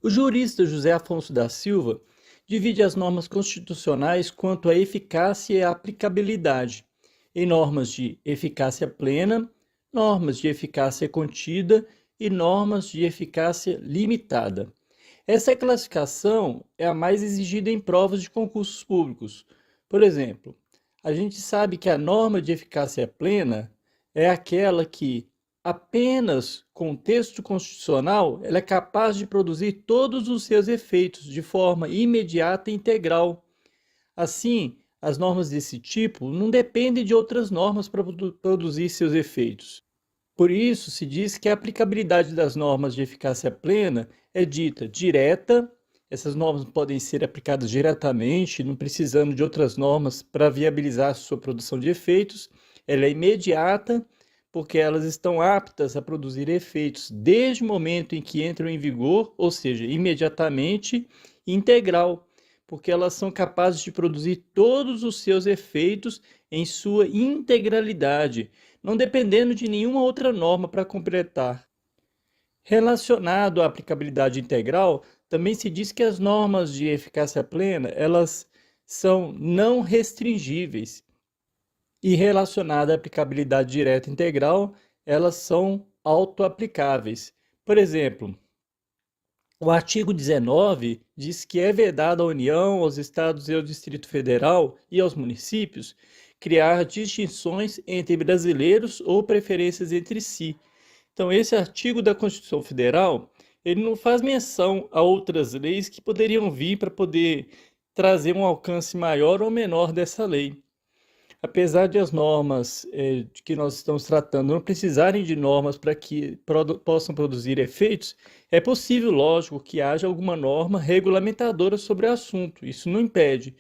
O jurista José Afonso da Silva divide as normas constitucionais quanto à eficácia e aplicabilidade, em normas de eficácia plena, normas de eficácia contida e normas de eficácia limitada. Essa classificação é a mais exigida em provas de concursos públicos. Por exemplo, a gente sabe que a norma de eficácia plena é aquela que, apenas com texto constitucional, ela é capaz de produzir todos os seus efeitos de forma imediata e integral. Assim, as normas desse tipo não dependem de outras normas para produzir seus efeitos. Por isso, se diz que a aplicabilidade das normas de eficácia plena é dita direta. Essas normas podem ser aplicadas diretamente, não precisando de outras normas para viabilizar a sua produção de efeitos. Ela é imediata, porque elas estão aptas a produzir efeitos desde o momento em que entram em vigor, ou seja, imediatamente, e integral, porque elas são capazes de produzir todos os seus efeitos em sua integralidade, não dependendo de nenhuma outra norma para completar. Relacionado à aplicabilidade integral, também se diz que as normas de eficácia plena, elas são não restringíveis. E relacionada à aplicabilidade direta integral, elas são autoaplicáveis. Por exemplo, o artigo 19 diz que é vedado à União, aos Estados e ao Distrito Federal e aos municípios criar distinções entre brasileiros ou preferências entre si. Então, esse artigo da Constituição Federal, ele não faz menção a outras leis que poderiam vir para poder trazer um alcance maior ou menor dessa lei. Apesar de as normas de que nós estamos tratando não precisarem de normas para que possam produzir efeitos, é possível, lógico, que haja alguma norma regulamentadora sobre o assunto. Isso não impede.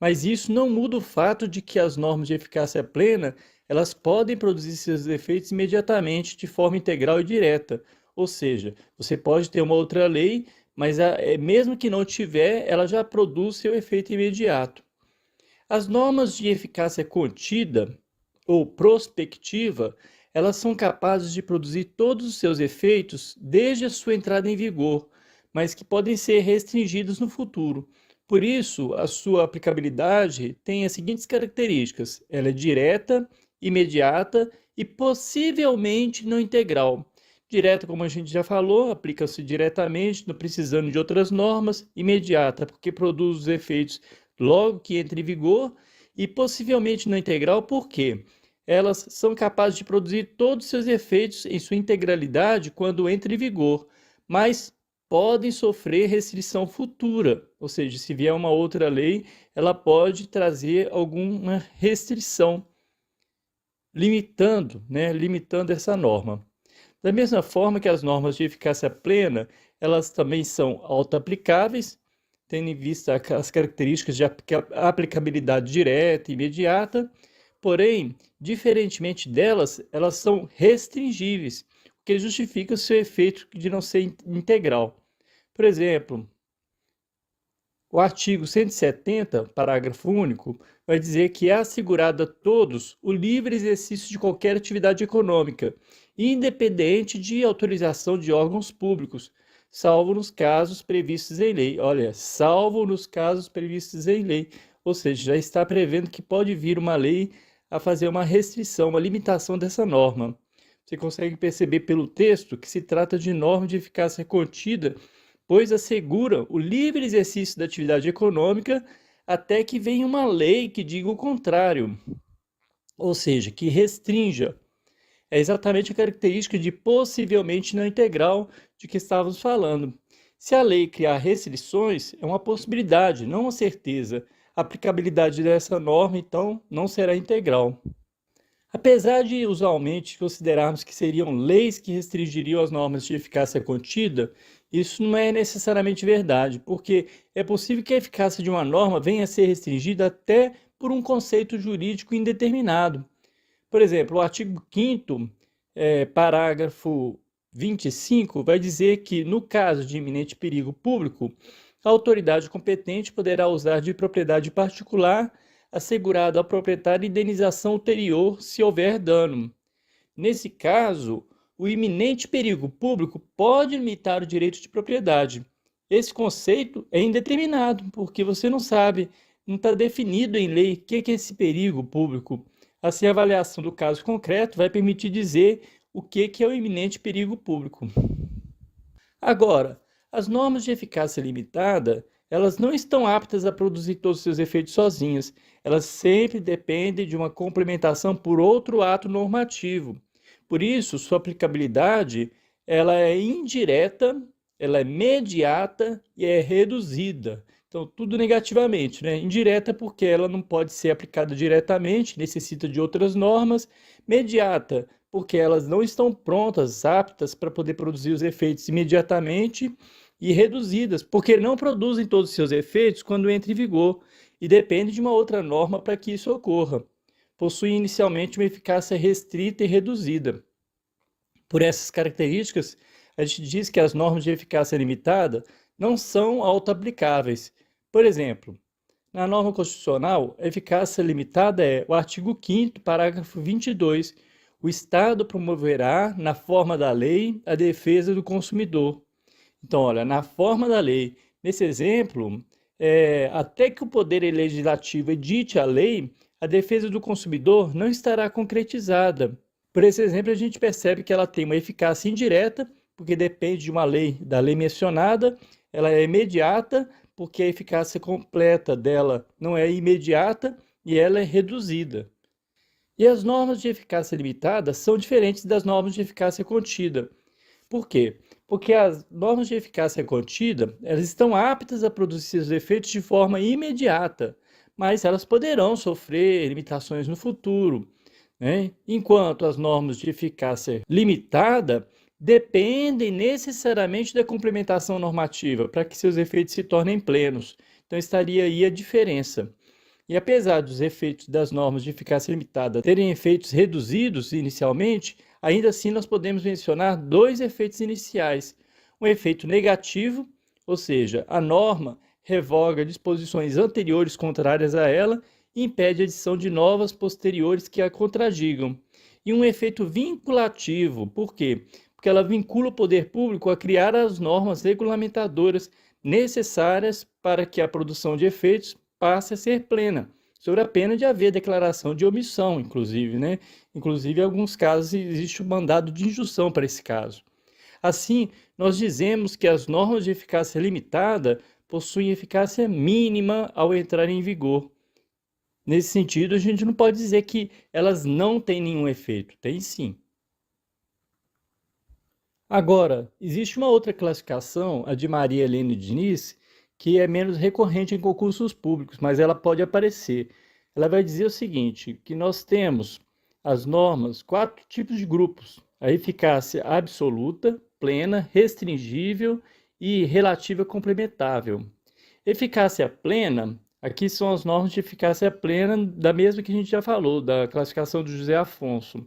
Mas isso não muda o fato de que as normas de eficácia plena, elas podem produzir seus efeitos imediatamente, de forma integral e direta. Ou seja, você pode ter uma outra lei, mas mesmo que não tiver, ela já produz seu efeito imediato. As normas de eficácia contida ou prospectiva, elas são capazes de produzir todos os seus efeitos desde a sua entrada em vigor, mas que podem ser restringidos no futuro. Por isso, a sua aplicabilidade tem as seguintes características: ela é direta, imediata e possivelmente não integral. Direta, como a gente já falou, aplica-se diretamente, não precisando de outras normas. Imediata, porque produz os efeitos logo que entra em vigor, e possivelmente não integral, porque elas são capazes de produzir todos os seus efeitos em sua integralidade quando entra em vigor, mas podem sofrer restrição futura, ou seja, se vier uma outra lei, ela pode trazer alguma restrição, limitando essa norma. Da mesma forma que as normas de eficácia plena, elas também são auto-aplicáveis, tendo em vista as características de aplicabilidade direta e imediata, porém, diferentemente delas, elas são restringíveis, o que justifica o seu efeito de não ser integral. Por exemplo, o artigo 170, parágrafo único, vai dizer que é assegurado a todos o livre exercício de qualquer atividade econômica, independente de autorização de órgãos públicos, salvo nos casos previstos em lei. Olha, salvo nos casos previstos em lei. Ou seja, já está prevendo que pode vir uma lei a fazer uma restrição, uma limitação dessa norma. Você consegue perceber pelo texto que se trata de norma de eficácia contida, pois assegura o livre exercício da atividade econômica até que venha uma lei que diga o contrário, ou seja, que restrinja. É exatamente a característica de possivelmente não integral de que estávamos falando. Se a lei criar restrições, é uma possibilidade, não uma certeza. A aplicabilidade dessa norma, então, não será integral. Apesar de usualmente considerarmos que seriam leis que restringiriam as normas de eficácia contida, isso não é necessariamente verdade, porque é possível que a eficácia de uma norma venha a ser restringida até por um conceito jurídico indeterminado. Por exemplo, o artigo 5º, parágrafo 25, vai dizer que, no caso de iminente perigo público, a autoridade competente poderá usar de propriedade particular, assegurado ao proprietário indenização ulterior se houver dano. Nesse caso, o iminente perigo público pode limitar o direito de propriedade. Esse conceito é indeterminado, porque você não sabe, não está definido em lei o que é esse perigo público. Assim, a avaliação do caso concreto vai permitir dizer o que é o iminente perigo público. Agora, as normas de eficácia limitada, elas não estão aptas a produzir todos os seus efeitos sozinhas. Elas sempre dependem de uma complementação por outro ato normativo. Por isso, sua aplicabilidade, ela é indireta, ela é mediata e é reduzida. Então, tudo negativamente, né? Indireta porque ela não pode ser aplicada diretamente, necessita de outras normas. Mediata porque elas não estão prontas, aptas para poder produzir os efeitos imediatamente, e reduzidas, porque não produzem todos os seus efeitos quando entra em vigor, e depende de uma outra norma para que isso ocorra. Possuem inicialmente uma eficácia restrita e reduzida. Por essas características, a gente diz que as normas de eficácia limitada não são auto-aplicáveis. Por exemplo, na norma constitucional, a eficácia limitada é o artigo 5º, parágrafo 22. O Estado promoverá, na forma da lei, a defesa do consumidor. Então, olha, na forma da lei. Nesse exemplo, até que o Poder Legislativo edite a lei, a defesa do consumidor não estará concretizada. Por esse exemplo, a gente percebe que ela tem uma eficácia indireta, porque depende de uma lei, da lei mencionada, ela é imediata, porque a eficácia completa dela não é imediata e ela é reduzida. E as normas de eficácia limitada são diferentes das normas de eficácia contida. Por quê? Porque as normas de eficácia contida, elas estão aptas a produzir seus efeitos de forma imediata, mas elas poderão sofrer limitações no futuro, né? Enquanto as normas de eficácia limitada dependem necessariamente da complementação normativa para que seus efeitos se tornem plenos. Então estaria aí a diferença. E apesar dos efeitos das normas de eficácia limitada terem efeitos reduzidos inicialmente, ainda assim nós podemos mencionar dois efeitos iniciais. Um efeito negativo, ou seja, a norma revoga disposições anteriores contrárias a ela e impede a adição de novas posteriores que a contradigam. E um efeito vinculativo, por quê? Porque ela vincula o poder público a criar as normas regulamentadoras necessárias para que a produção de efeitos passe a ser plena, sobre a pena de haver declaração de omissão, inclusive, né? Inclusive, em alguns casos, existe um mandado de injunção para esse caso. Assim, nós dizemos que as normas de eficácia limitada possuem eficácia mínima ao entrar em vigor. Nesse sentido, a gente não pode dizer que elas não têm nenhum efeito, tem sim. Agora, existe uma outra classificação, a de Maria Helena Diniz, que é menos recorrente em concursos públicos, mas ela pode aparecer. Ela vai dizer o seguinte, que nós temos as normas, 4 tipos de grupos: a eficácia absoluta, plena, restringível e relativa complementável. Eficácia plena, aqui são as normas de eficácia plena, da mesma que a gente já falou, da classificação do José Afonso.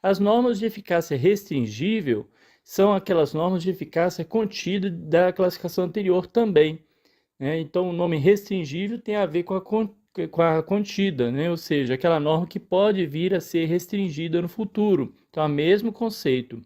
As normas de eficácia restringível são aquelas normas de eficácia contida da classificação anterior também, né? Então, o nome restringível tem a ver com a contida, né? Ou seja, aquela norma que pode vir a ser restringida no futuro. Então, é o mesmo conceito.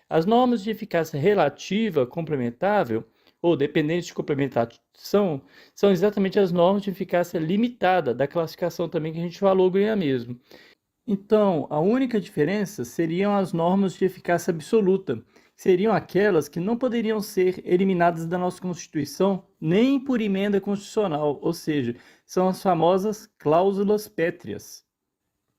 As normas de eficácia relativa, complementável, ou dependentes de complementação, são exatamente as normas de eficácia limitada, da classificação também que a gente falou ganha mesmo. Então, a única diferença seriam as normas de eficácia absoluta, que seriam aquelas que não poderiam ser eliminadas da nossa Constituição nem por emenda constitucional, ou seja, são as famosas cláusulas pétreas.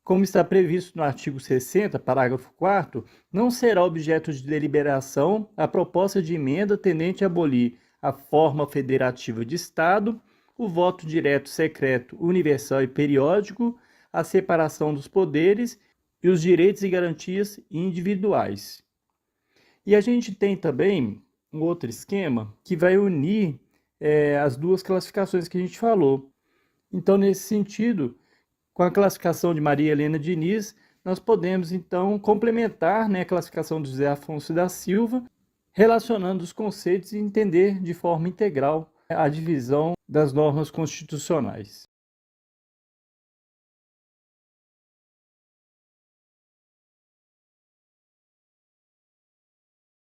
Como está previsto no artigo 60, parágrafo 4º, não será objeto de deliberação a proposta de emenda tendente a abolir a forma federativa de Estado, o voto direto, secreto, universal e periódico, a separação dos poderes e os direitos e garantias individuais. E a gente tem também um outro esquema que vai unir as duas classificações que a gente falou. Então, nesse sentido, com a classificação de Maria Helena Diniz, nós podemos, então, complementar, né, a classificação do José Afonso da Silva, relacionando os conceitos e entender de forma integral a divisão das normas constitucionais.